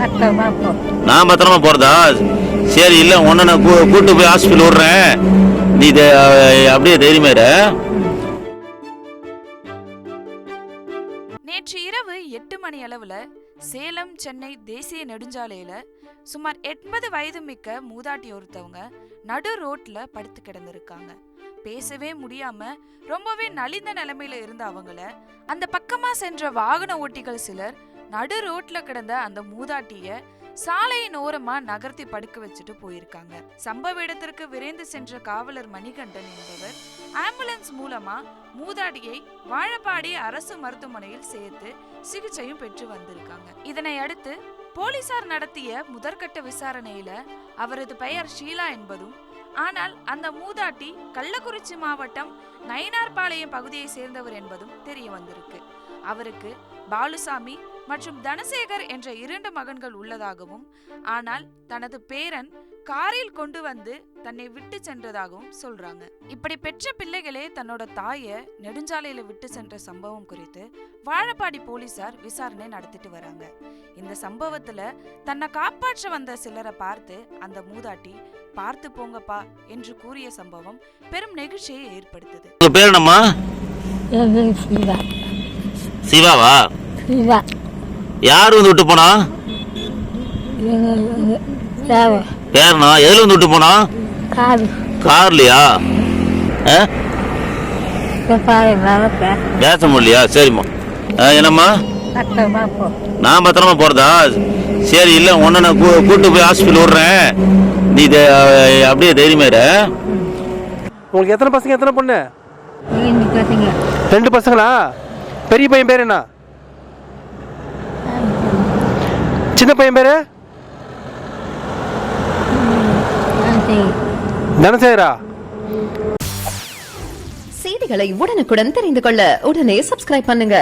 நான் பத்திரமா போறதா? சரி, இல்ல உன்ன நான் கூட்டு போய் ஹாஸ்பிட்டல் விடுறேன், நீ அப்படியே தைரியமா இரு. நேற்று இரவு 8 மணி அளவுல சேலம் சென்னை தேசிய நெடுஞ்சாலையில சுமார் 80 வயது மிக்க மூதாட்டி ஒருத்தவங்க நடு ரோட்ல படுத்து கிடந்திருக்காங்க. பேசவே முடியாம ரொம்பவே நலிந்த நிலைமையில இருந்த அவங்கள அந்த பக்கமா சென்ற வாகன ஓட்டிகள் சிலர் நடு ரோட்ல கிடந்த அந்த மூதாட்டிய சாலையின் ஓரமா நகர்த்தி படுக்க வச்சுட்டு போயிருக்காங்க. சம்பவ இடத்திற்கு விரைந்து சென்ற காவலர் மணிகண்டன் என்பவர் ஆம்புலன்ஸ் மூலமா மூதாட்டியை வாழப்பாடி அரசு மருத்துவமனையில் சேர்த்து சிகிச்சையும் பெற்று வந்திருக்காங்க. இதனை அடுத்து போலீசார் நடத்திய முதற்கட்ட விசாரணையில அவரது பெயர் ஷீலா என்பதும், ஆனால் அந்த மூதாட்டி கள்ளக்குறிச்சி மாவட்டம் நயினார்பாளையம் பகுதியை சேர்ந்தவர் என்பதும் தெரிய வந்திருக்கு. அவருக்கு பாலுசாமி மற்றும் தனசேகர் என்ற 2 மகன்கள் உள்ளதாகவும், ஆனால் தனது பேரன் காரில் கொண்டு வந்து தன்னை விட்டு சென்றதாகவும் சொல்றாங்க. இப்படி பெற்ற பிள்ளைகளே தன்னோட தாயை நெடுஞ்சாலையில விட்டு சென்ற சம்பவம் குறித்து வாழப்பாடி போலீசார் விசாரணை நடத்திட்டு வராங்க. இந்த சம்பவத்துல தன்னை காப்பாற்ற வந்த சிலரை பார்த்து அந்த மூதாட்டி பார்த்து போங்கப்பா என்று கூறிய சம்பவம் பெரும் நெகிழ்ச்சியை ஏற்படுத்தது. உங்க பேர் என்னம்மா? சிவாவா? யாரு வந்து விட்டு போனா? பேரனா? எதுல வந்து விட்டு போனா? கார்லயா? பேச முடியலையா? சரிம்மா. என்னம்மா? நான் பத்திரமா போறதா? சரி, இல்ல உன்ன நான் கூட்டு போய் ஹாஸ்பிட்டல் விடுறேன், நீ அப்படியே தைரியமா இரு. உங்களுக்கு எத்தனை பசங்க, எத்தனை பொண்ணு? 2 பசங்களா? பெரிய பையன் பேர் என்ன? சின்ன பையன் பேரு? தனசேகரா. செய்திகளை உடனுக்குடன் தெரிந்து கொள்ள உடனே சப்ஸ்கிரைப் பண்ணுங்க.